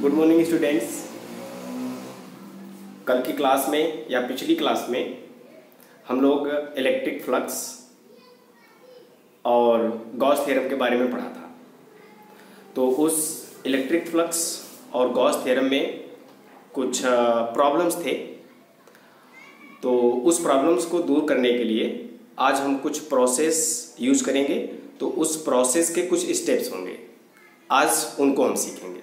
Good morning students. कल की class में या पिछली क्लास में हम लोग इलेक्ट्रिक फ्लक्स और गॉस थ्योरम के बारे में पढ़ा था। तो उस इलेक्ट्रिक फ्लक्स और गॉस थ्योरम में कुछ प्रॉब्लम्स थे। तो उस प्रॉब्लम्स को दूर करने के लिए आज हम कुछ प्रोसेस यूज करेंगे। तो उस प्रोसेस के कुछ स्टेप्स होंगे, आज उनको हम सीखेंगे।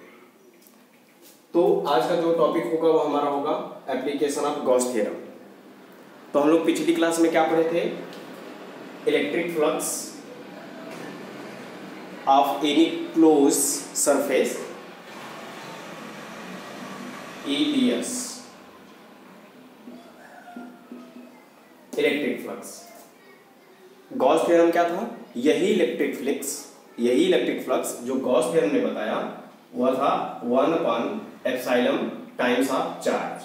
तो आज का जो टॉपिक होगा वो हमारा होगा एप्लीकेशन ऑफ गॉस थ्योरम। तो हम लोग पिछली क्लास में क्या पढ़े थे? Electric flux of any close surface EDS, electric flux. Gauss theorem क्या था? यही इलेक्ट्रिक फ्लक्स जो गॉस थ्योरम ने बताया वह था 1/एप्सिलॉन टाइम्स ऑफ चार्ज।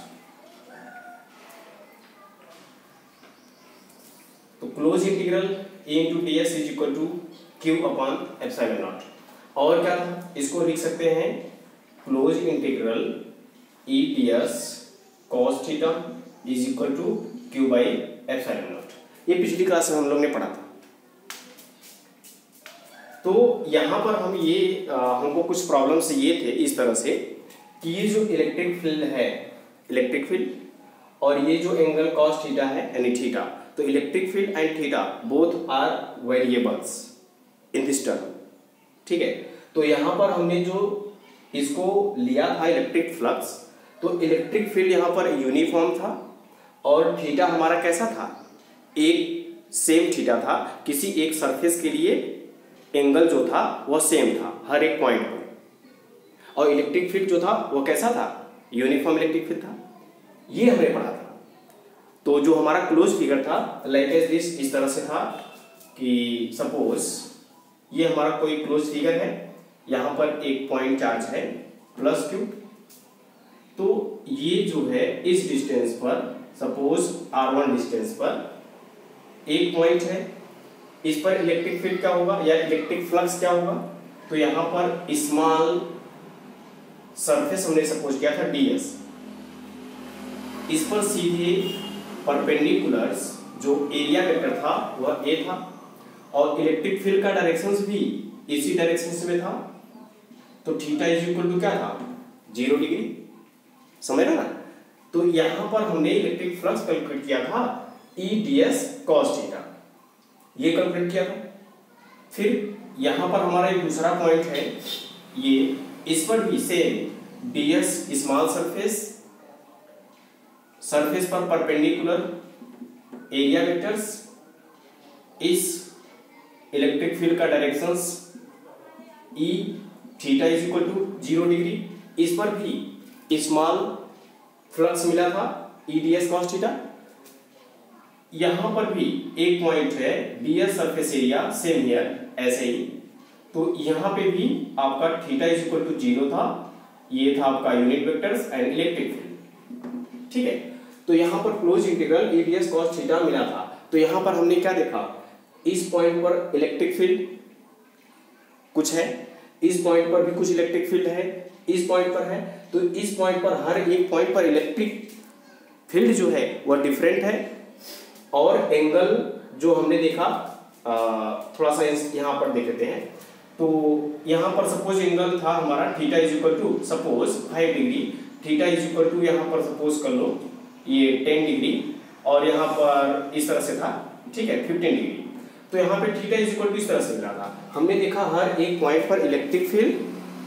तो close integral A into ds is equal to Q/एप्सिलॉन नॉट। और क्या था? इसको लिख सकते हैं close integral EDS cos theta is equal to Q/एप्सिलॉन नॉट। ये पिछली क्लास में हम लोग ने पढ़ा था। तो यहाँ पर हम ये हमको कुछ प्रॉब्लम्स ये थे इस तरह से कि ये जो इलेक्ट्रिक फील्ड है, इलेक्ट्रिक फील्ड और ये जो एंगल cos थीटा है यानी थीटा, तो electric field and theta both are variables in this term. ठीक है, तो यहाँ पर हमने जो इसको लिया था इलेक्ट्रिक फ्लक्स, तो इलेक्ट्रिक फील्ड यहाँ पर यूनिफॉर्म था और थीटा हमारा कैसा था? एक सेम थीटा था। किसी एक सरफेस के लिए एंगल जो था वह सेम था हर एक पॉइंट पर। और इलेक्ट्रिक फील्ड जो था वो कैसा था? यूनिफॉर्म इलेक्ट्रिक फील्ड था। ये हमने पढ़ा था। तो जो हमारा क्लोज फिगर था लाइक एज दिस, इस तरह से था कि सपोज ये हमारा कोई क्लोज फिगर है, यहाँ पर एक पॉइंट चार्ज है +Q। तो ये जो है इस डिस्टेंस पर, सपोज R1 डिस्टेंस पर एक पॉइंट है, इस पर इलेक्ट्रिक फील्ड क्या होगा या इलेक्ट्रिक फ्लक्स क्या होगा? तो यहाँ पर स्मॉल सरफेस हमने सपोज किया था DS, इस पर सीधे परपेंडिकुलर्स जो एरिया वेक्टर था वह A था और इलेक्ट्रिक फील्ड का डायरेक्शंस भी इसी डायरेक्शंस में था। तो थीटा इज इक्वल टू क्या था? 0 डिग्री। समझ रहे ना? तो यहाँ पर हमने इलेक्ट्रिक फ्लक्स कैलकुलेट किया था EDS cos थीटा, ये कैलकुलेट किया था। फिर यहाँ पर हमारा एक दूसरा पॉइंट है ये, इस पर भी सेम DS स्मॉल सरफेस पर परपेंडिकुलर एरिया वेक्टर्स, इस इलेक्ट्रिक फील्ड का directions E theta is equal to 0 degree, इस पर भी स्मॉल फ्लक्स मिला था EDS cos थीटा। यहाँ पर भी एक पॉइंट है DS surface area same here ऐसे ही, तो यहाँ पे भी आपका थीटा इज इक्वल टू 0 था। ये था आपका unit vectors and electric field. ठीक है, तो यहाँ पर close integral EDS cos theta मिला था। तो यहाँ पर हमने क्या देखा? इस पॉइंट पर इलेक्ट्रिक फील्ड कुछ है, इस पॉइंट पर भी कुछ इलेक्ट्रिक फील्ड है, इस पॉइंट पर है। तो इस पॉइंट पर हर एक पॉइंट पर इलेक्ट्रिक फील्ड जो है वह डिफरेंट है। और एंगल जो हमने देखा थोड़ा सा यहाँ पर देख लेते हैं। तो यहाँ पर सपोज एंगल था हमारा theta is equal to suppose 5 degree, theta is equal to यहाँ पर सपोज कर लो ये 10 डिग्री और यहाँ पर इस तरह से था। ठीक है, 15 डिग्री। तो यहाँ पे थीटा इज इक्वल टू इस तरह से मिला था। हमने देखा हर एक पॉइंट पर इलेक्ट्रिक फील्ड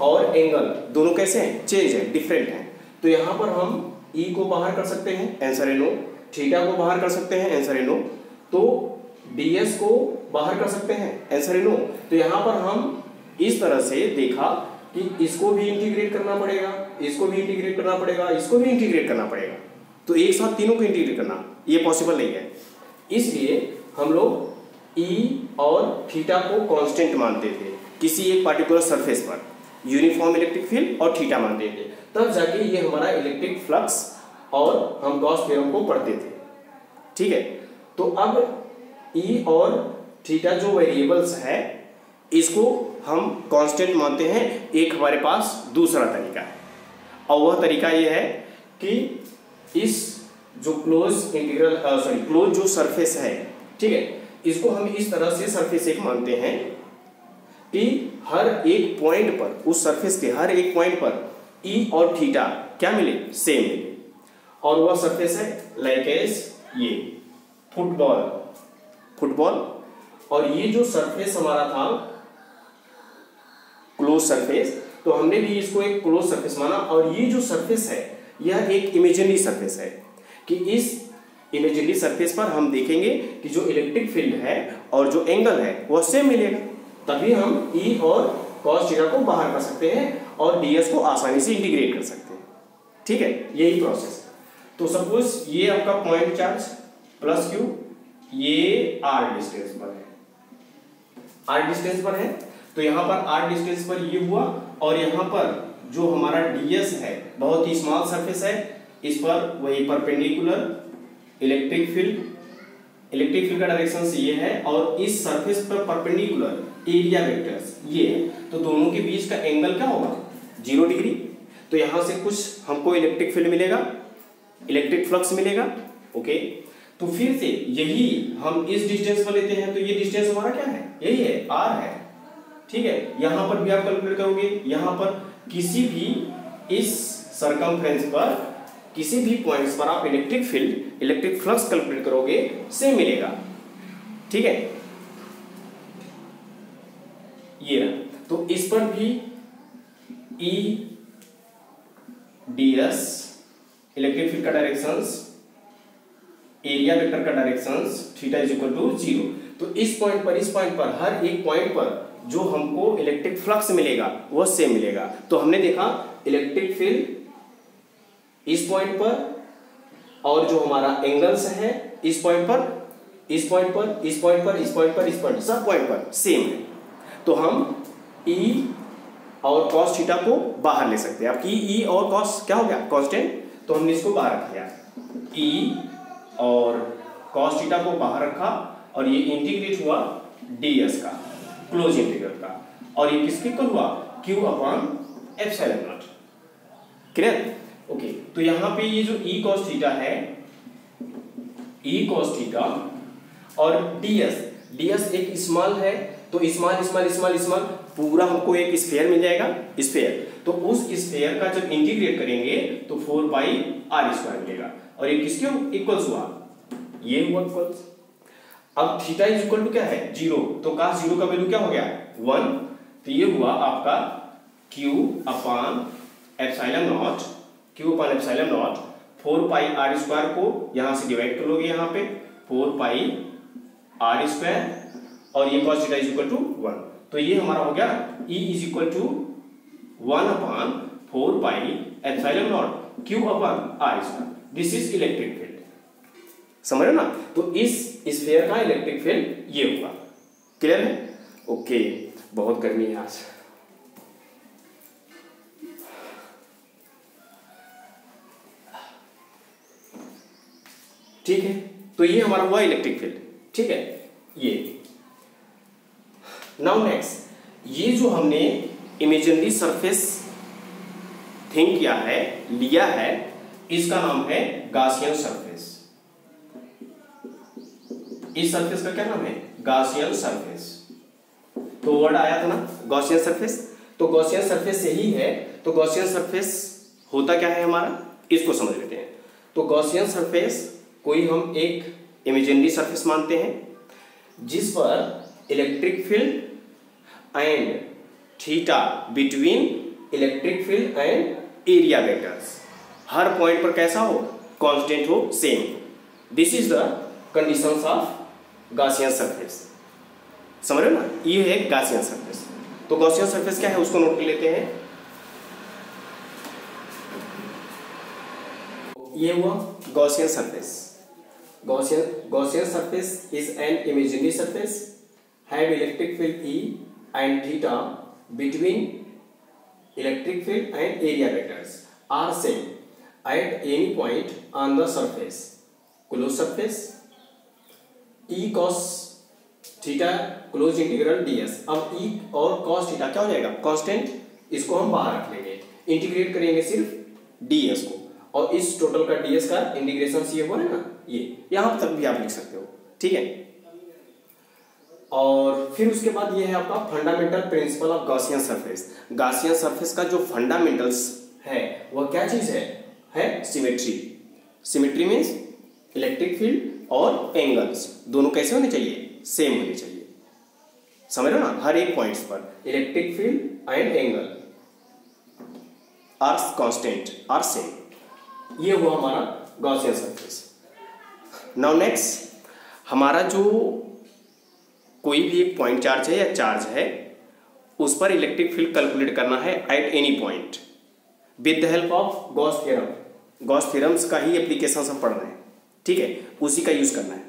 और एंगल दोनों कैसे हैं? चेंज है, डिफरेंट है। तो यहाँ पर हम E को बाहर कर सकते हैं, आंसर है नो। थीटा को बाहर कर सकते हैं, आंसर है नो। तो DS को बाहर कर सकते हैं, आंसर है नो। तो यहाँ पर हम इस तरह से देखा कि इसको भी इंटीग्रेट करना पड़ेगा, इसको भी इंटीग्रेट करना पड़ेगा, इसको भी इंटीग्रेट करना पड़ेगा। तो एक साथ तीनों को इंटीग्रेट करना ये पॉसिबल नहीं है। इसलिए हम लोग E और थीटा को कांस्टेंट मानते थे किसी एक पार्टिकुलर सरफेस पर, यूनिफॉर्म इलेक्ट्रिक फील्ड और थीटा मानते थे। तब जाके ये हमारा इलेक्ट्रिक फ्लक्स और हम गॉस थ्योरम को पढ़ते थे। ठीक है, तो अब E और थीटा जो वेरिएबल्स है इसको हम कांस्टेंट मानते हैं। एक हमारे पास दूसरा तरीका है, और वह तरीका ये है कि इस जो क्लोज जो सरफेस है, ठीक है, इसको हम इस तरह से सरफेस एक मानते हैं कि हर एक पॉइंट पर, उस सरफेस के हर एक पॉइंट पर ई और थीटा क्या मिले, सेम मिले। और वह सरफेस है लाइक एज ये फुटबॉल। और ये जो सरफेस हमारा था क्लोज सरफेस, तो हमने भी इसको एक क्लोज सरफेस माना। और ये जो सरफेस है यह एक इमेजिनरी सरफेस है कि इस इमेजिनरी सरफेस पर हम देखेंगे कि जो इलेक्ट्रिक फील्ड है और जो एंगल है वह सेम मिलेगा, तभी हम ई और कॉस थीटा को बाहर कर सकते हैं और ds को आसानी से इंटीग्रेट कर सकते हैं। ठीक है, यही प्रोसेस। तो सपोज ये आपका पॉइंट चार्ज प्लस क्यू ये r डिस्टेंस पर है, तो यहाँ पर r डिस्टेंस पर ये हुआ, और यहाँ पर जो हमारा ds है बहुत ही स्मॉल सरफेस है, इस पर वही परपेंडिकुलर इलेक्ट्रिक फील्ड का डायरेक्शन ये है, और इस सरफेस पर परपेंडिकुलर एरिया वेक्टर्स ये है, तो दोनों के बीच का एंगल क्या होगा, 0 डिग्री। तो यहाँ से कुछ हमको इलेक्ट्रिक फील्ड मिलेगा, इलेक्ट्रिक फ्लक्स मिलेगा। ओके, तो फिर से यही हम इस डिस्टेंस पर लेते हैं, तो ये डिस्टेंस हमारा क्या है, यही है, r है। ठीक है, यहाँ पर भी आप कैलकुलेट करोगे, यहाँ पर किसी भी इस सरकमफ्रेंस पर किसी भी पॉइंट्स पर आप electric field, electric flux calculate करोगे, सेम मिलेगा। ठीक है, ये रहा। तो इस पर भी E ds इलेक्ट्रिक फील्ड का डायरेक्शंस, एरिया वेक्टर का directions theta is equal to 0। तो इस पॉइंट पर हर एक पॉइंट पर जो हमको इलेक्ट्रिक फ्लक्स मिलेगा वह सेम मिलेगा। तो हमने देखा इलेक्ट्रिक फील्ड इस पॉइंट पर, और जो हमारा एंगल्स है इस पॉइंट पर, इस पॉइंट पर, इस पॉइंट पर, इस पॉइंट पर, इस पॉइंट, सब पॉइंट पर सेम है। तो हम E और cos थीटा को बाहर ले सकते हैं। अब E और cos क्या हो गया, कांस्टेंट, तो हमने इसको बाहर रख दिया, E और cos थीटा को बाहर रखा, और ये इंटीग्रेट हुआ ds का, क्लोज इंटीग्रल का, और ये किसके इक्वल हुआ, q upon epsilon not. Clear? Okay, तो यहाँ पे ये जो E cos थीटा है, E cos थीटा और ds एक स्मॉल है, तो स्मॉल पूरा हमको एक स्फीयर मिल जाएगा, स्फीयर। तो उस स्फीयर का जब इंटीग्रेट करेंगे तो 4 पाई r² मिलेगा, और ये किसके इक्वल्स हुआ, ये हुआ इक्वल्स। अब थीटा इज इक्वल टू क्या है, 0, तो cos 0 का वैल्यू क्या हो गया, 1। तो ये हुआ आपका q upon epsilon not 4 pi r² को यहां से डिवाइड कर लोगे, यहाँ पे 4 पाई r², और ये cos theta is equal to 1। तो ये हमारा हो गया E is equal to 1 upon 4 pi epsilon naught q upon r²। This is electric field, समझ रहे ना? तो इस स्फीयर का इलेक्ट्रिक फील्ड ये हुआ। क्लियर है? ओके, बहुत गर्मी है आज। ठीक है, तो ये हमारा हुआ इलेक्ट्रिक फील्ड। ठीक है, ये नाउ नेक्स्ट, ये जो हमने इमेजिनरी सरफेस थिंक किया है, लिया है, इसका नाम है गॉसियन सरफेस। इस सरफेस का क्या नाम है, गॉसियन सरफेस। तो वर्ड आया था ना गॉसियन सरफेस, तो गॉसियन सरफेस यही है। तो गॉसियन सरफेस होता क्या है हमारा, इसको समझ लेते हैं। तो गॉसियन सरफेस कोई हम एक इमेजिनरी सरफेस मानते हैं जिस पर electric field and theta between electric field and area vectors her point पर कैसा हो, कांस्टेंट हो, same. This is the conditions of Gaussian surface. समझ रहे हो ना, ये है गॉसियन सरफेस। तो गॉसियन सरफेस क्या है उसको नोट कर लेते हैं। ये हुआ Gaussian surface. Gaussian surface is an imaginary surface have electric field E and theta between electric field and area vectors are same at any point on the surface. Closed surface E cos theta closed integral ds। अब E और cos theta क्या हो जाएगा, constant, इसको हम बाहर रख लेंगे, इंटीग्रेट करेंगे सिर्फ ds को, और इस टोटल का ds का इंटीग्रेशन ये हुआ है ना, ये यहां तक भी आप लिख सकते हो, ठीक है। और फिर उसके बाद ये है आपका fundamental principle of Gaussian surface. Gaussian surface का जो फंडामेंटल्स है वह क्या चीज है symmetry. Symmetry means electric field और एंगल्स दोनों कैसे होने चाहिए, सेम होने चाहिए, समझ रहे हो ना, हर एक पॉइंट्स पर electric field and angle are constant are same. ये हुआ हमारा गॉसियन सरफेस। नाउ नेक्स्ट, हमारा जो कोई भी एक पॉइंट चार्ज है या चार्ज है उस पर इलेक्ट्रिक फील्ड कैलकुलेट करना है at any point with the help of Gauss theorem. Gauss theorems का ही एप्लीकेशन हम पढ़ रहे हैं, ठीक है, उसी का यूज करना है।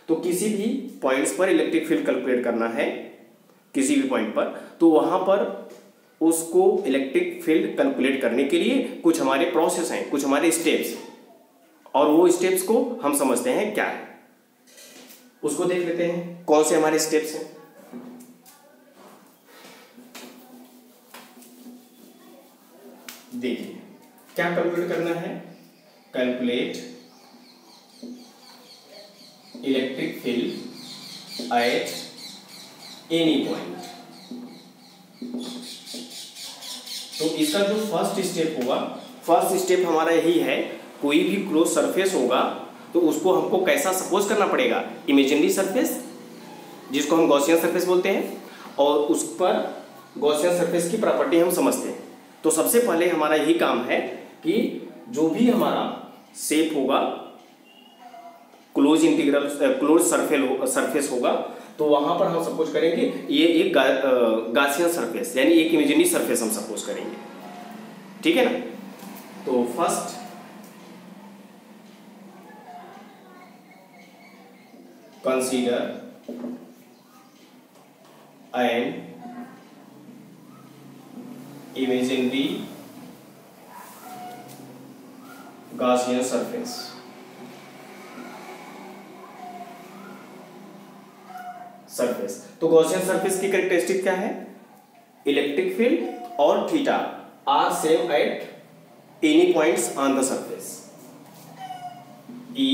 तो किसी भी पॉइंट्स पर इलेक्ट्रिक फील्ड कैलकुलेट करना है किसी भी पॉइंट पर, तो वहां पर उसको इलेक्ट्रिक फील्ड कैलकुलेट करने के लिए कुछ हमारे प्रोसेस हैं, कुछ हमारे स्टेप्स, और वो स्टेप्स को हम समझते हैं क्या है, उसको देख लेते हैं कौन से हमारे स्टेप्स हैं। देखिए क्या कैलकुलेट करना है, calculate electric field at any point. तो इसका जो फर्स्ट स्टेप होगा, फर्स्ट स्टेप हमारा यही है, कोई भी क्लोज सरफेस होगा तो उसको हमको कैसा सपोज करना पड़ेगा, इमेजिनरी सरफेस जिसको हम गॉसियन सरफेस बोलते हैं, और उस पर गॉसियन सरफेस की प्रॉपर्टी हम समझते हैं। तो सबसे पहले हमारा यही काम है कि जो भी हमारा शेप होगा, क्लोज इंटीग्रल क्लोज सरफेस होगा, तो वहां पर हम सपोज करेंगे ये एक गॉसियन सरफेस, यानी एक इमेजिनरी सरफेस हम सपोज करेंगे, ठीक है ना। तो first consider an imaginary Gaussian surface। तो गॉसियन सरफेस की कैरेक्टरिस्टिक क्या है, इलेक्ट्रिक फील्ड और theta are same at any points on the surface, E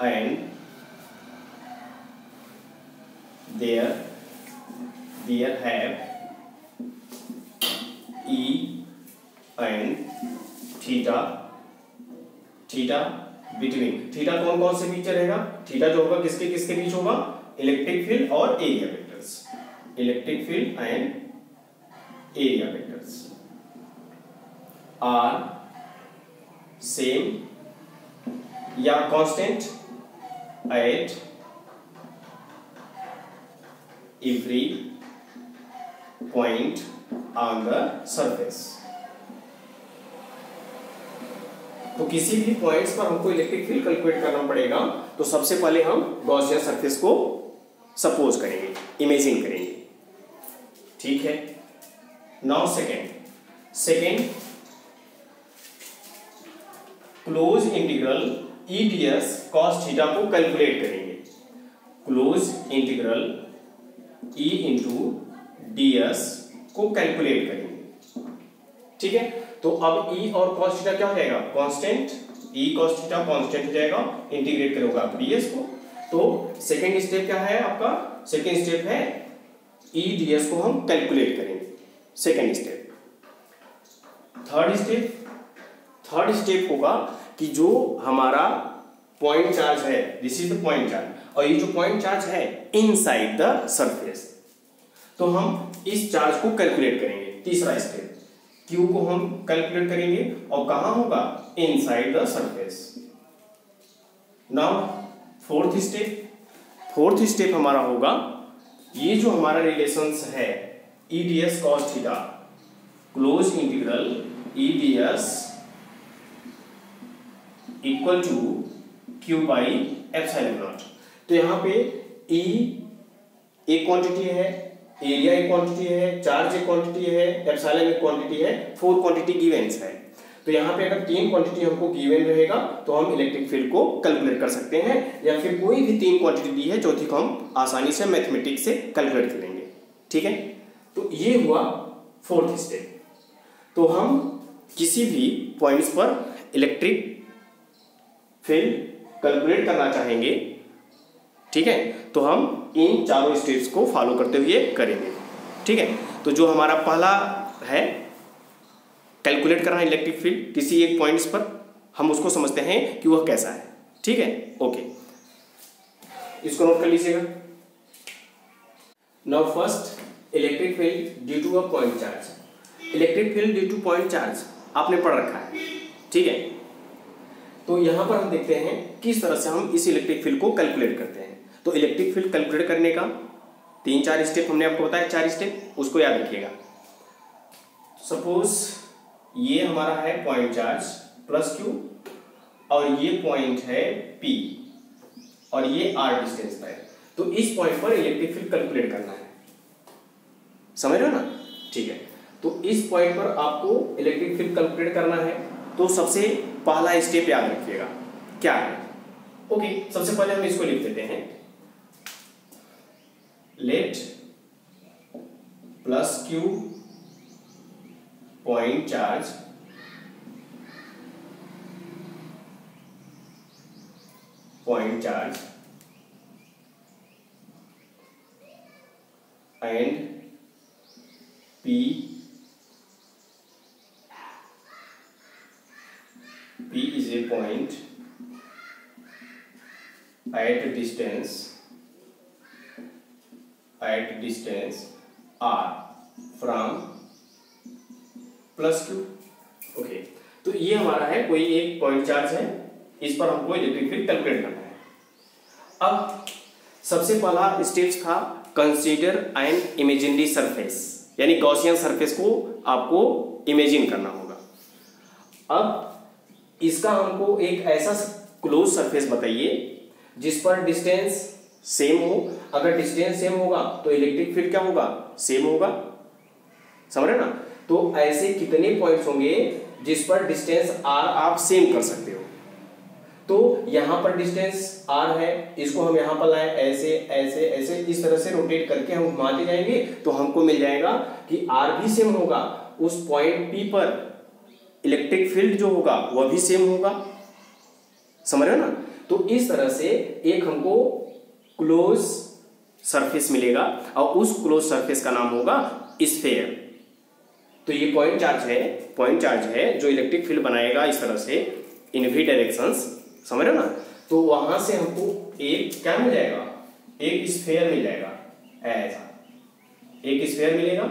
and there have E and theta between, theta कौन से बीच रहेगा, थीटा जो होगा किसके किसके बीच होगा, इलेक्ट्रिक फील्ड और area vectors, electric field and area vectors are same या constant at every point on the surface। तो किसी भी पॉइंट्स पर हमको इलेक्ट्रिक फील्ड कैलकुलेट करना पड़ेगा, तो सबसे पहले हम गॉसियन सरफेस को सपोज करेंगे, इमेजिन करेंगे, ठीक है। Now second close integral E D S cos theta को कैलकुलेट करेंगे, close integral E into D S को कैलकुलेट करेंगे, ठीक है। तो अब E और cos थीटा क्या हो जाएगा, constant, E cos theta constant हो जाएगा, इंटीग्रेट करोगे आप ds को। तो सेकेंड स्टेप क्या है आपका, सेकेंड स्टेप है E ds को हम कैलकुलेट करेंगे, सेकेंड स्टेप। थर्ड स्टेप होगा कि जो हमारा पॉइंट चार्ज है, this is the point charge, और ये जो पॉइंट चार्ज है इनसाइड द सरफेस, तो हम इस चार्ज को कैलकुलेट करेंगे। तीसरा स्टेप, Q को हम कैलकुलेट करेंगे, और कहां होगा, inside the surface. Now fourth step हमारा होगा, ये जो हमारा रिलेशंस है E D S cos theta, close integral E D S equal to Q by epsilon naught. तो यहाँ पे E एक क्वांटिटी है, एरिया एक क्वांटिटी है, चार्ज एक क्वांटिटी है, एप्सिलॉन एक क्वांटिटी है, 4 क्वांटिटी गिवेंस है। तो यहाँ पे अगर 3 क्वांटिटी हमको गिवन रहेगा तो हम इलेक्ट्रिक फील्ड को कैलकुलेट कर सकते हैं, या फिर कोई भी 3 क्वांटिटी दी है चौथी को हम आसानी से मैथमेटिक्स से कैलकुलेट करेंगे, ठीक है। तो ये हुआ फोर्थ स्टेप। तो हम किसी भी पॉइंट्स पर इलेक्ट्रिक फील्ड कैलकुलेट करना चाहेंगे, ठीक है, तो हम इन चारों स्टेप्स को फॉलो करते हुए करेंगे। ठीक है, तो जो हमारा पहला है कैलकुलेट करना इलेक्ट्रिक फील्ड किसी एक पॉइंट्स पर, हम उसको समझते हैं कि वह कैसा है। ठीक है, ओके, इसको नोट कर लीजिएगा। Now first electric field due to a point charge. Electric field due to point charge आपने पढ़ रखा है, ठीक है। तो यहां पर हम देखते हैं किस तरह से हम इस इलेक्ट्रिक फील्ड को कैलकुलेट करते हैं। तो इलेक्ट्रिक फील्ड कैलकुलेट करने का 3-4 स्टेप हमने आपको बताया, 4 स्टेप, उसको याद रखिएगा। सपोज ये हमारा है पॉइंट चार्ज प्लस क्यू, और ये पॉइंट है पी, और ये आर डिस्टेंस पर है। तो इस पॉइंट पर इलेक्ट्रिक फील्ड कैलकुलेट करना है, समझ रहे हो ना? ठीक है, तो इस पॉइंट पर आपको इलेक्ट्रिक फील्ड कैलकुलेट करना है। तो सबसे पहला स्टेप याद रखिएगा क्या है। ओके, सबसे पहले हम इसको लिख देते हैं, late plus Q point charge and P is a point at distance r from plus Q. Okay, तो ये हमारा है कोई एक पॉइंट चार्ज है, इस पर हमको इलेक्ट्रिक फील्ड कैलकुलेट करना है। अब सबसे पहला स्टेप था कंसीडर एन इमेजिनरी सरफेस, यानी गॉसियन सरफेस को आपको इमेजिन करना होगा। अब इसका हमको एक ऐसा क्लोज सरफेस बताइए जिस पर डिस्टेंस सेम हो। अगर डिस्टेंस सेम होगा तो इलेक्ट्रिक फील्ड क्या होगा? सेम होगा, समझ रहे ना? तो ऐसे कितने पॉइंट्स होंगे जिस पर डिस्टेंस आर आप सेम कर सकते हो। तो यहां पर डिस्टेंस आर है, इसको हम यहां पर लाए, ऐसे ऐसे ऐसे इस तरह से रोटेट करके हम घुमाते जाएंगे तो हमको मिल जाएगा कि आर भी सेम होगा, उस पॉइंट पी पर इलेक्ट्रिक फील्ड जो होगा वह भी सेम होगा, समझ रहे हो ना? तो इस तरह से एक हमको क्लोज सरफेस मिलेगा और उस क्लोज सरफेस का नाम होगा स्फीयर। तो ये पॉइंट चार्ज है जो इलेक्ट्रिक फील्ड बनाएगा इस तरह से इन वी डायरेक्शंस, समझ रहे हो ना? तो वहां से हमको एक क्या मिल जाएगा? एक स्फीयर मिल जाएगा, ऐसा एक स्फीयर मिलेगा।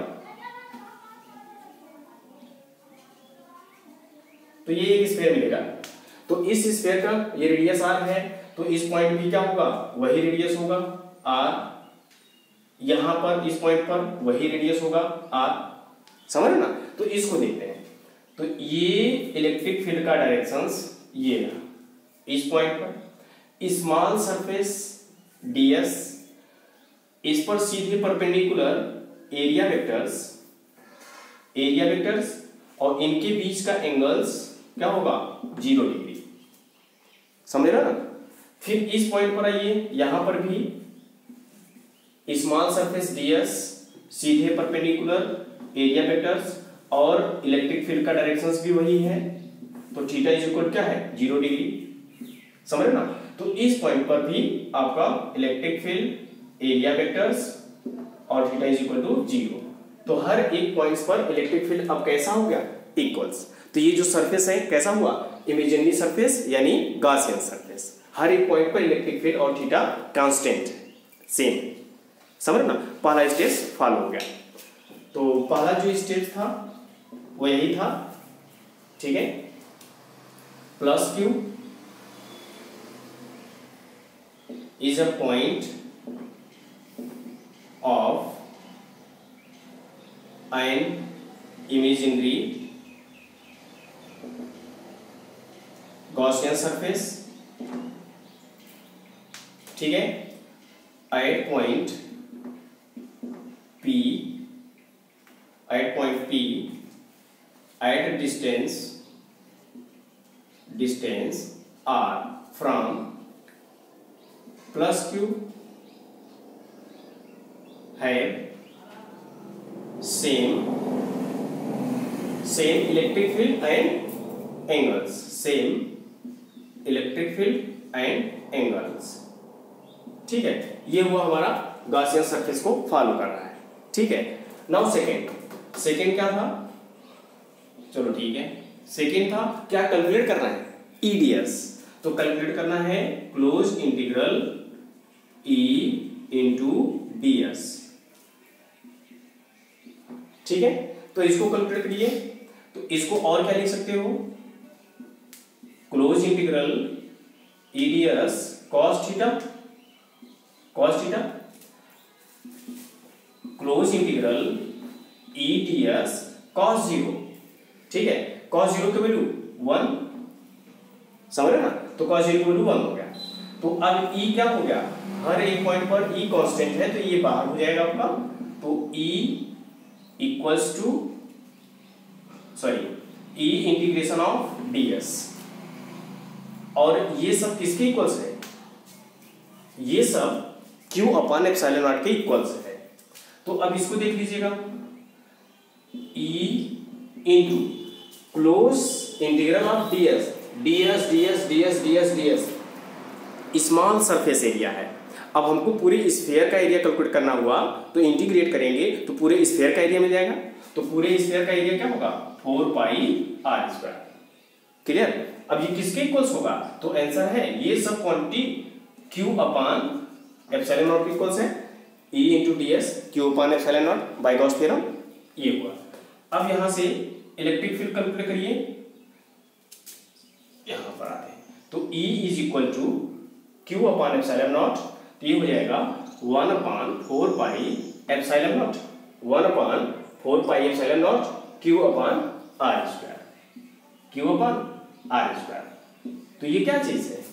तो ये एक स्फीयर मिलेगा। तो इस स्फीयर का ये रेडियस आर है, तो इस पॉइंट भी क्या होगा? वही रेडियस होगा आर। यहां पर इस पॉइंट पर वही रेडियस होगा आर, समझ रहे ना? तो इसको देखते हैं। तो ये इलेक्ट्रिक फील्ड का डायरेक्शंस ये है, इस पॉइंट पर स्मॉल सरफेस ds, इस पर सीधे परपेंडिकुलर एरिया वेक्टर्स और इनके बीच का एंगल्स क्या होगा? 0 डिग्री, समझ रहे ना? फिर इस पॉइंट पर आइए, यहां पर भी स्मॉल सरफेस ds, सीधे परपेंडिकुलर एरिया वेक्टर्स और इलेक्ट्रिक फील्ड का डायरेक्शंस भी वही है। तो थीटा इज इक्वल क्या है? 0 डिग्री, समझ रहे ना? तो इस पॉइंट पर भी आपका इलेक्ट्रिक फील्ड, एरिया वेक्टर्स और थीटा इज इक्वल टू 0। तो हर एक पॉइंट्स पर इलेक्ट्रिक फील्ड अब कैसा हो गया? इक्वल्स। तो ये जो सरफेस है कैसा हुआ? इमेजिनरी सरफेस यानी गॉसियन सरफेस। हर एक पॉइंट पर इलेक्ट्रिक फील्ड और थीटा कांस्टेंट सेम, समझ ना? पहला स्टेप फॉलो हो गया। तो पहला जो स्टेप था वो यही था, ठीक है। Plus Q is a point of an imaginary Gaussian surface, ठीक है, at point P at distance r from plus q have same same electric field and angles, same electric field and angles. ठीक है, ये हुआ हमारा Gaussian surface को follow कर रहा है। ठीक है, नाउ सेकेंड क्या था, चलो ठीक है, सेकेंड था क्या कैलकुलेट करना है, ईडीएस। तो कैलकुलेट करना है close integral E into DS. ठीक है, तो इसको कैलकुलेट करिए, तो इसको और क्या लिख सकते हो, close integral EDS cos theta, close integral EDS cos zero. ठीक है, कॉस जीरो की वैल्यू 1, समझ रहे ना, तो कॉस जीरो की वैल्यू 1 हो गया। तो अब ई क्या हो गया, हर एक पॉइंट पर ई कांस्टेंट है, तो ये बाहर हो जाएगा आपका, तो E equals to E integration of DS, और ये सब किसके इक्वल्स है, ये सब क्यू अपॉन एप्सिलॉन नॉट के इक्वल्स है। तो अब इसको देख लीजिएगा, E into close integral of DS, DS small surface area है। अब हमको पूरे स्फीयर का एरिया कैलकुलेट करना हुआ, तो इंटीग्रेट करेंगे तो पूरे स्फीयर का एरिया मिल जाएगा। तो पूरे स्फीयर का एरिया क्या होगा, 4 पाई आर स्क्वायर। क्लियर, अब ये किसके इक्वल्स होगा, तो आंसर है ये सब quantity Q upon epsilon naught के इक्वल्स है, E into DS Q upon epsilon naught by Gauss theorem, ये हुआ। अब यहां से इलेक्ट्रिक फील्ड कैलकुलेट करिए, यहां पर आते हैं, तो E is equal to Q upon epsilon naught, तो ये हो जाएगा 1/4 pi epsilon naught, 1/4 pi epsilon naught Q upon R square, Q upon R square. तो ये क्या चीज है,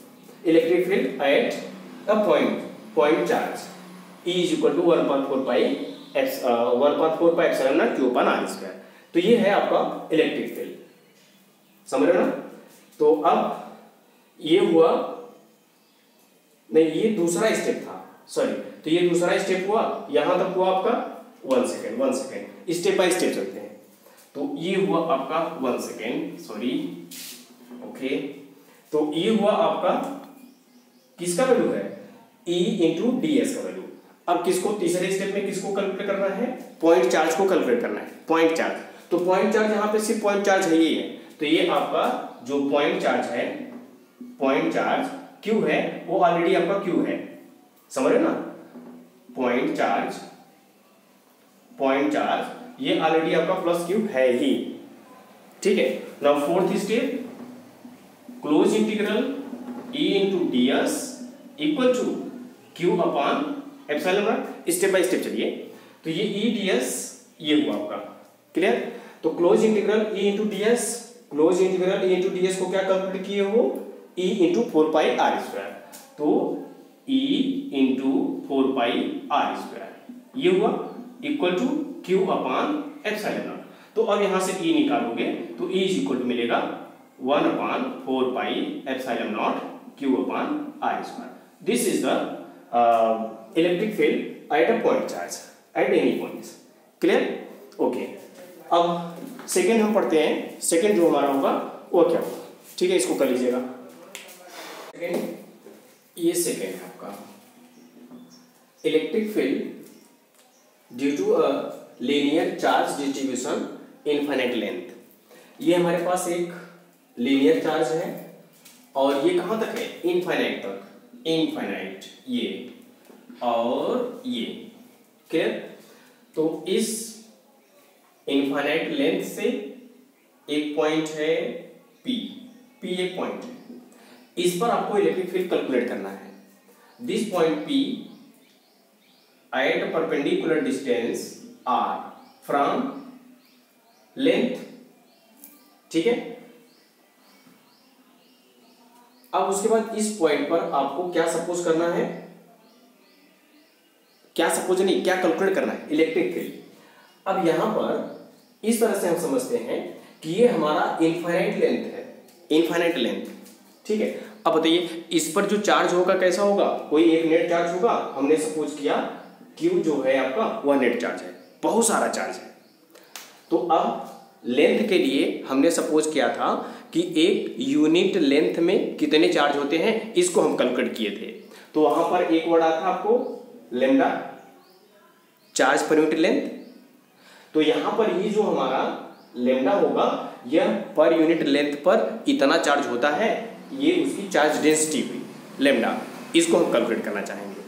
electric field at a point charge, E is equal to 1/4 pi epsilon naught Q upon R square. तो ये है आपका electric field, समझ रहे हो ना। तो अब ये हुआ नहीं, ये दूसरा स्टेप था, सॉरी, तो ये दूसरा स्टेप हुआ, यहां तक हुआ आपका 1 सेकेंड, स्टेप बाय स्टेप चलते हैं। तो ये हुआ आपका 1 सेकेंड, सॉरी, ओके, तो ये हुआ आपका किसका वैल्यू है, E इंटू डीएस का वैल्यू। अब किसको तीसरे स्टेप में किसको कैलकुलेट करना है, पॉइंट चार्ज को कैलकुलेट करना है, पॉइंट चार्ज। तो पॉइंट चार्ज यहाँ पे सिर्फ पॉइंट चार्ज है, ये है, तो ये आपका जो पॉइंट चार्ज है, पॉइंट चार्ज क्यू है, वो ऑलरेडी आपका क्यू है, समझ रहे ना, पॉइंट चार्ज ये ऑलरेडी आपका प्लस क्यू है ही। ठीक है, now fourth step, close integral E into DS equal to Q upon epsilon naught, step by step चलिए। तो ये ई डीएस ये हुआ आपका, क्लियर। तो close integral E into DS, close integral E into DS को क्या कैलकुलेट किए हो, E into 4 pi R square, तो E into 4 pi R square ये हुआ equal to Q upon epsilon naught. तो अब यहां से E निकालोगे तो E इज इक्वल टू मिलेगा 1/4 pi epsilon naught Q upon R square. This is the electric field at a point charge at any points, clear, okay. अब second हम पढ़ते हैं, सेकेंड जो हमारा होगा वो क्या होगा, ठीक है, इसको कर लीजिएगा। सेकेंड, ये सेकेंड है आपका electric field due to a linear charge distribution infinite length. ये हमारे पास एक लीनियर चार्ज है और ये कहां तक है, इनफाइनाइट तक, इनफाइनाइट ये और ये, क्लियर। तो इस इनफाइनाइट लेंथ से एक पॉइंट है P एक पॉइंट है, इस पर आपको इलेक्ट्रिक फील्ड कैलकुलेट करना है। This point P at perpendicular distance R from length, ठीक है। अब उसके बाद इस पॉइंट पर आपको क्या सपोज करना है, क्या सपोज नहीं, क्या कैलकुलेट करना है, इलेक्ट्रिक फील्ड। अब यहां पर इस तरह से हम समझते हैं कि ये हमारा इनफाइनाइट लेंथ है, इनफाइनाइट लेंथ, ठीक है। अब बताइए इस पर जो चार्ज होगा कैसा होगा, कोई एक नेट चार्ज होगा, हमने सपोज किया Q जो है आपका वह नेट चार्ज है, बहुत सारा चार्ज है। तो अब लेंथ के लिए हमने सपोज किया था कि एक यूनिट लेंथ में कितने चार्ज होते हैं, इसको हम कैलकुलेट किए थे। तो वहां पर एक वर्ड आता आपको lambda, charge per unit length. तो यहां पर ये जो हमारा लैम्डा होगा, यह पर यूनिट लेंथ पर इतना चार्ज होता है, ये उसकी चार्ज डेंसिटी हुई लैम्डा। इसको हम कैलकुलेट करना चाहेंगे,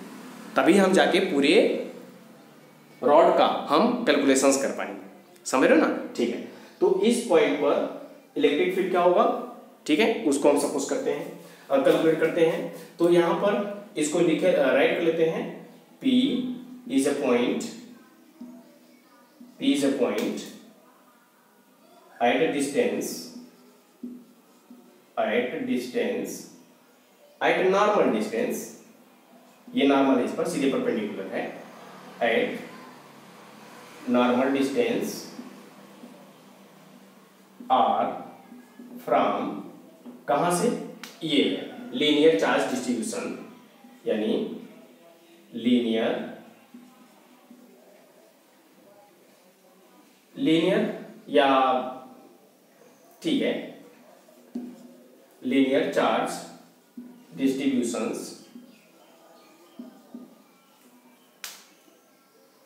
तभी हम जाके पूरे रॉड का हम कैलकुलेशंस कर पाएंगे। समझ रहे हो ना? ठीक है। तो इस पॉइंट पर इलेक्ट्रिक फील्ड क्या होगा, ठीक है, उसको हम सपोज करते हैं और कैलकुलेट करते हैं। तो यहां पर इसको लिखे राइट कर लेते हैं, P is a point at a distance, at normal distance, ये नॉर्मल है, इस पर सीधे परपेंडिकुलर है, at normal distance r from, कहां से, ये लीनियर चार्ज डिस्ट्रीब्यूशन, यानी लीनियर या ठीक है, linear charge distributions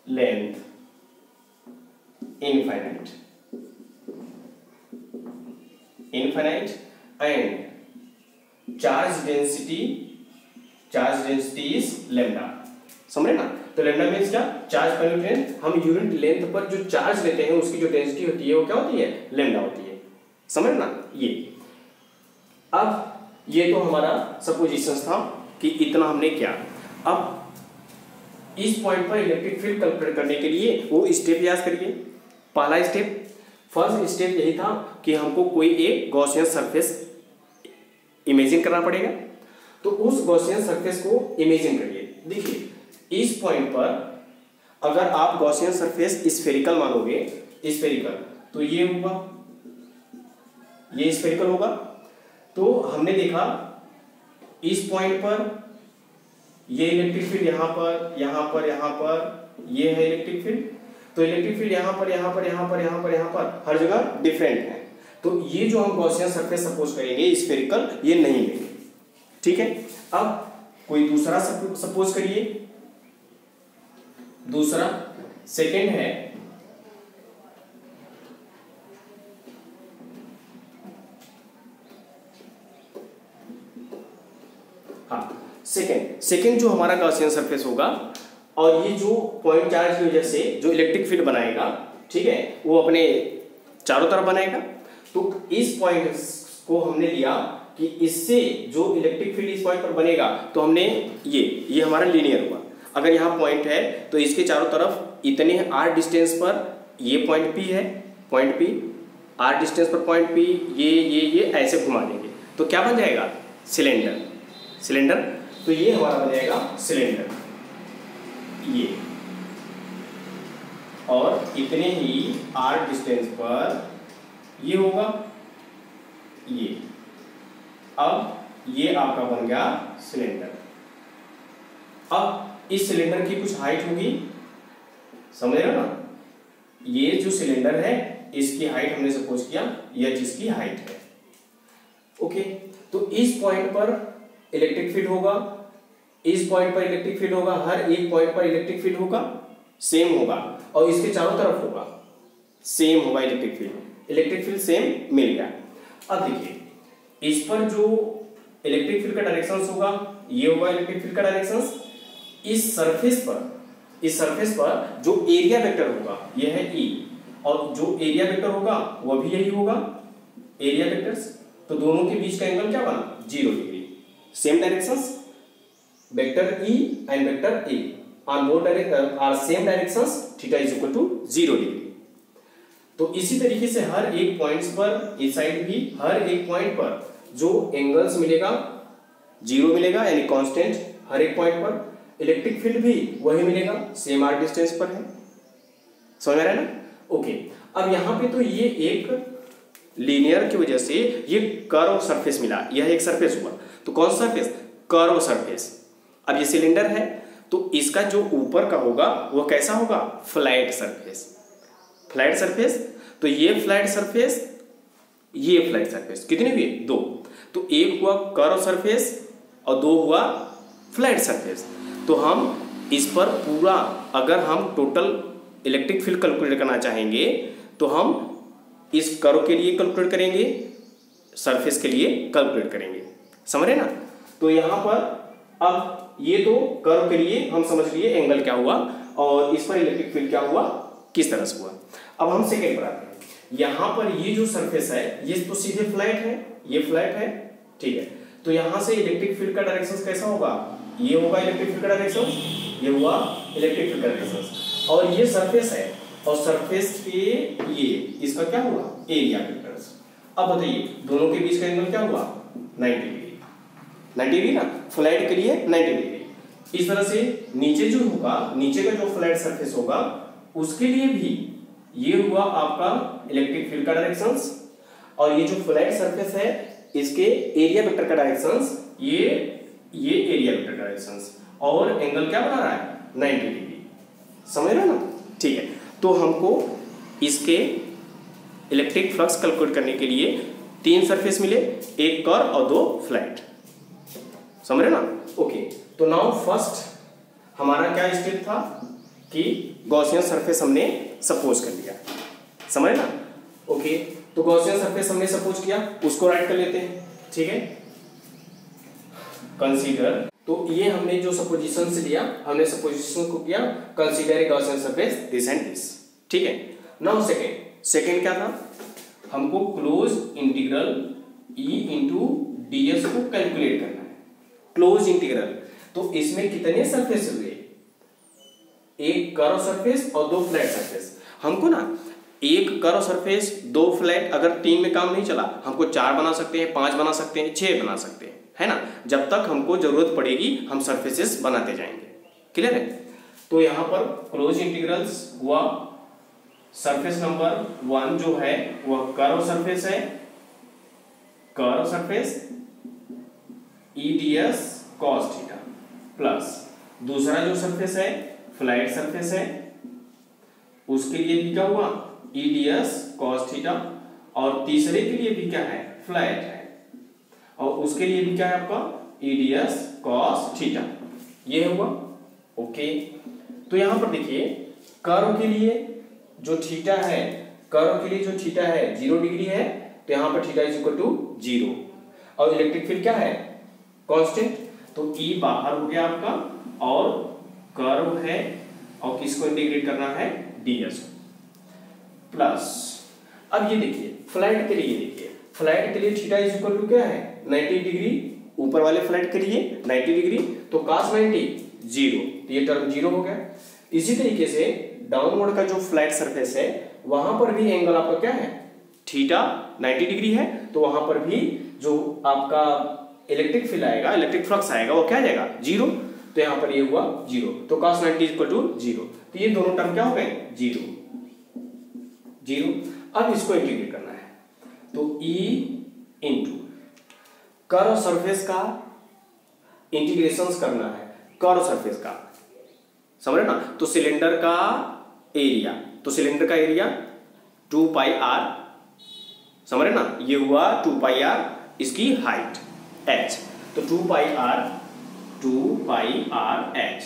length infinite and charge density is lambda। समझे ना? तो लैम्डा मीन्स क्या, चार्ज पर यूनिट लेंथ। हम यूनिट लेंथ पर जो चार्ज लेते हैं उसकी जो डेंसिटी होती है वो क्या होती है, लैम्डा होती है। समझ ना? ये अब ये तो हमारा सपोजिशन था कि इतना हमने किया। अब इस पॉइंट पर इलेक्ट्रिक फील्ड कैलकुलेट करने के लिए वो स्टेप याद करिए। पहला स्टेप, फर्स्ट स्टेप यही था कि हमको कोई एक गॉसियन सरफेस इमेजिन करना पड़ेगा। तो उस गॉसियन सरफेस को इमेजिन करिए। देखिए इस पॉइंट पर अगर आप गॉसियन सरफेस स्फेरिकल मानोगे, स्फेरिकल, तो ये होगा, ये स्फेरिकल होगा। तो हमने देखा इस पॉइंट पर ये इलेक्ट्रिक फील्ड यहां पर, यहां पर, यहां पर, ये है इलेक्ट्रिक फील्ड। तो इलेक्ट्रिक फील्ड यहां पर, यहां पर, यहां पर, यहां पर, यहां पर, हर जगह डिफरेंट है। तो ये जो हम गॉसियन सरफेस सपोज करेंगे स्फेरिकल, ये नहीं लेंगे। ठीक है। अब कोई दूसरा सपोज करिए, दूसरा सेकेंड है, हाँ सेकेंड जो हमारा गॉसियन सरफेस होगा, और ये जो पॉइंट चार्ज की वजह से जो इलेक्ट्रिक फील्ड बनाएगा, ठीक है, वो अपने चारों तरफ बनाएगा। तो इस पॉइंट को हमने लिया कि इससे जो इलेक्ट्रिक फील्ड इस पॉइंट पर बनेगा, तो हमने ये हमारा लीनियर हुआ। अगर यहाँ पॉइंट है तो इसके चारों तरफ इतने आर डिस्टेंस पर ये पॉइंट P है, पॉइंट P, आर डिस्टेंस पर पॉइंट P, ये ऐसे घुमा देंगे तो क्या बन जाएगा, सिलेंडर। तो ये हमारा बन जाएगा सिलेंडर, ये, और इतने ही आर डिस्टेंस पर ये होगा, ये। अब ये आपका बन गया सिलेंडर। अब इस सिलेंडर की कुछ हाइट होगी, समझ रहे हो ना? ये जो सिलेंडर है इसकी हाइट हमने सपोज किया यह जिसकी हाइट है। ओके, तो इस पॉइंट पर इलेक्ट्रिक फील्ड होगा, इस पॉइंट पर इलेक्ट्रिक फील्ड होगा, हर एक पॉइंट पर इलेक्ट्रिक फील्ड होगा, सेम होगा, और इसके चारों तरफ होगा, सेम होगा इलेक्ट्रिक फील्ड सेम मिल गया। अब देखिए इस पर जो इलेक्ट्रिक फील्ड का डायरेक्शन होगा, ये होगा इलेक्ट्रिक फील्ड का डायरेक्शन। इस सरफेस पर जो एरिया वेक्टर होगा यह है E, और जो एरिया वेक्टर होगा वह भी यही होगा, एरिया वेक्टर्स। तो दोनों के बीच का एंगल क्या बना, 0 degree. Same directions, vector E and vector A are both are same directions, theta is equal to 0 degree. तो इसी तरीके से हर एक पॉइंट्स पर, इस साइड भी हर एक पॉइंट पर जो एंगल्स मिलेगा 0 मिलेगा, यानी कांस्टेंट हर एक पॉइंट पर। इलेक्ट्रिक फील्ड भी वही मिलेगा, सेम आर डिस्टेंस पर है। समझ में आ रहा है ना? ओके, अब यहाँ पे तो ये एक लीनियर की वजह से ये कर्व सरफेस मिला, यह एक सरफेस हुआ। तो कौन सा सरफेस, कर्व सरफेस। अब ये सिलेंडर है तो इसका जो ऊपर का होगा वो कैसा होगा, फ्लैट सरफेस। तो ये फ्लैट सरफेस, ये फ्लैट सरफेस, कितने हुए? 2। तो एक हुआ कर्व सरफेस और 2 हुआ फ्लैट सरफेस। तो हम इस पर पूरा, अगर हम टोटल इलेक्ट्रिक फील्ड कैलकुलेट करना चाहेंगे तो हम इस कर्व के लिए कैलकुलेट करेंगे, सरफेस के लिए कैलकुलेट करेंगे, समझ रहे ना। तो यहाँ पर अब ये तो कर्व के लिए हम समझ लिए एंगल क्या हुआ और इस पर इलेक्ट्रिक फील्ड क्या हुआ, किस तरह से हुआ। अब हम सेकेंड पर आते हैं। यहाँ पर ये जो सरफेस है ये तो सीधे फ्लैट है, ये फ्लैट है, ठीक है। तो यहाँ से इलेक्ट्रिक फील्ड का डायरेक्शन कैसा होगा? ये होगा इलेक्ट्रिक फील्ड का डायरेक्शन, ये हुआ इलेक्ट्रिक फील्ड का डायरेक्शन। और ये सरफेस है और सरफेस के ये इसका क्या हुआ? Area vectors. अब बताइए दोनों के बीच का एंगल क्या हुआ? 90 डिग्री। 90 डिग्री ना, फ्लैट के लिए 90 डिग्री। इस तरह से नीचे जो होगा, नीचे का जो फ्लैट सरफेस होगा उसके लिए भी ये हुआ आपका इलेक्ट्रिक फील्ड का डायरेक्शंस, और ये जो फ्लैट सरफेस है इसके एरिया वेक्टर का डायरेक्शंस, ये एरिया वेक्टर का डायरेक्शंस, और एंगल क्या बना रहा है? 90 डिग्री, समझ रहे हो ना, ठीक है। तो हमको इसके इलेक्ट्रिक फ्लक्स कैलकुलेट करने के लिए 3 सरफेस मिले, एक कर्व और 2 फ्लैट, समझ रहे ना। ओके, तो नाउ फर्स्ट हमारा क्या स्टेप था कि गॉसियन सरफेस हमने सपोज कर लिया, समझ ना। ओके, तो गॉसियन सरफेस हमने सपोज किया, उसको राइट कर लेते हैं, ठीक है। कंसीडर, तो ये हमने जो सपोजिशन से लिया, हमने सपोजिशन को किया consider a Gaussian surface this and this, ठीक है। नाउ सेकेंड क्या था? हमको close integral E into D S को कैलकुलेट करना है। क्लोज इंटीग्रल, तो इसमें कितने सरफेस हुए? एक कर्व सरफेस और 2 फ्लैट सरफेस। हमको ना एक कर्व सरफेस 2 फ्लैट, अगर 3 में काम नहीं चला हमको 4 बना सकते हैं, 5 बना सकते हैं, 6 बना सकते हैं, है ना। जब तक हमको जरूरत पड़ेगी हम सरफेसेस बनाते जाएंगे, क्लियर है। तो यहाँ पर क्लोज इंटीग्रल्स हुआ, सरफेस नंबर 1 जो है वह कर्व सरफेस है, curve surface E D S cos theta, plus दूसरा जो सरफेस है फ्लैट सरफेस है, उसके लिए भी क्या हुआ? ई डी एस कॉस थीटा, और तीसरे के लिए भी क्या है? फ्लैट है, और उसके लिए भी क्या है आपका? ई डी एस कॉस थीटा, ये हुआ। ओके, तो यहां पर देखिए कर्व के लिए जो थीटा है, कर्व के लिए जो थीटा है 0 डिग्री है, तो यहां पर थीटा इज इक्वल टू 0, और इलेक्ट्रिक फील्ड क्या है? कांस्टेंट, तो ई बाहर हो गया आपका, और कर्व है और किसको इंटीग्रेट करना है? ds plus. अब ये देखिए फ्लैट के लिए, देखिए फ्लैट के लिए थीटा इज इक्वल टू क्या है? 90 डिग्री, ऊपर वाले फ्लैट के लिए 90 डिग्री, तो cos 90 0, तो ये टर्म 0 हो गया। इसी तरीके से डाउनवर्ड का जो फ्लैट सरफेस है वहां पर भी एंगल आपका क्या है? थीटा 90 डिग्री है, तो वहां पर भी जो आपका इलेक्ट्रिक फील्ड आएगा, इलेक्ट्रिक फ्लक्स आएगा, वो क्या आ जाएगा? 0। तो यहाँ पर ये हुआ 0, तो cos 90 इक्वल टू 0, तो ये दोनों टर्म क्या हो गए? 0। अब इसको इंटीग्रेट करना है, तो E इंटू कर्व सरफेस का इंटीग्रेशन करना है, कर्व सरफेस का, समझ रहे ना। तो सिलेंडर का एरिया, तो सिलेंडर का एरिया 2 पाई r, समझ रहे ना, ये हुआ 2 पाई r, इसकी हाइट h, तो 2 पाई r h,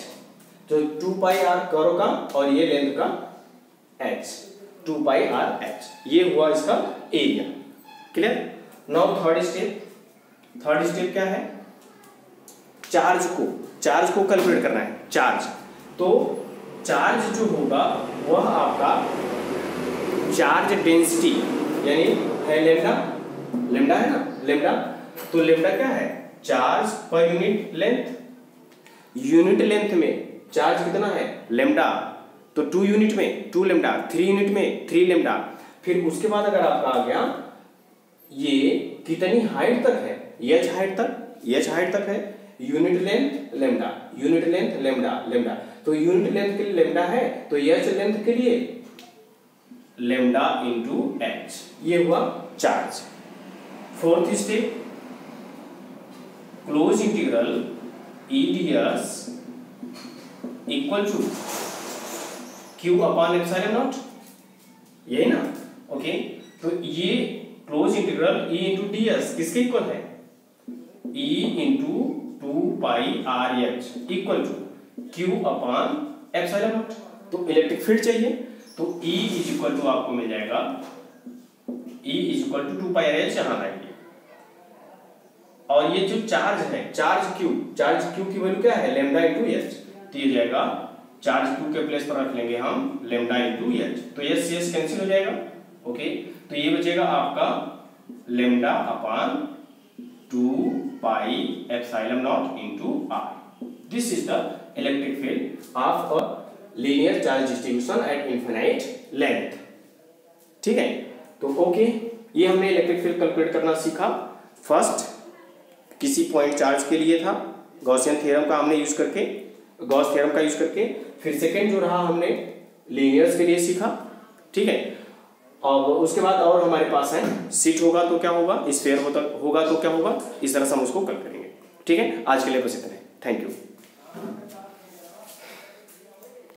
तो 2 पाई r कर्व का और ये लेंथ का h, 2 पाई r h, ये हुआ इसका area, clear. Now third step क्या है? चार्ज को कैलकुलेट करना है, चार्ज। तो चार्ज जो होगा वह आपका चार्ज डेंसिटी, यानी है लेमडा है ना, लेमडा। तो लेमडा क्या है? चार्ज पर यूनिट लेंथ में चार्ज कितना है? लेमडा। तो 2 यूनिट में 2 लेमडा, 3 यूनिट में 3 लेमडा। फिर उसके बाद अगर आपका आ गया ये कितनी हाइट तक है? h हाइट तक है, unit length lambda, unit length lambda. तो यूनिट लेंथ के लिए लेमडा है, तो h लेंथ के लिए लेमडा इंटू h, ये हुआ charge. Fourth step, close integral E D S equal to Q upon epsilon naught, यही ना। ओके, तो ये close integral E into D S किसके इक्वल है, E into 2πr/h equal to Q upon epsilon naught. तो electric field चाहिए तो E is equal to आपको मिल जाएगा, E is equal to 2πr/h यहां लाएंगे, और ये जो चार्ज है, चार्ज Q की वैल्यू क्या है, लैम्डा इंटू एच, तो ये जाएगा चार्ज Q के प्लेस पर रख लेंगे हम लैम्डा इंटू एच, तो एच से एच कैंसिल हो जाएगा। ओके, तो ये बचेगा आपका lambda upon 2π epsilon naught into r। This is the electric field of a linear charge distribution at infinite length. ठीक है, तो ओके, ये हमने इलेक्ट्रिक फील्ड कैलकुलेट करना सीखा। फर्स्ट किसी पॉइंट चार्ज के लिए था, गॉसियन थ्योरम का हमने यूज करके, गॉस थ्योरम का यूज करके। फिर सेकंड जो रहा हमने लीनियर्स के लिए सीखा। ठीक है, और उसके बाद और हमारे पास है सीट होगा तो क्या होगा, स्फीयर होगा तो क्या होगा, इस तरह से हम उसको कल करेंगे। ठीक है, आज के लिए बस इतना है। Thank you.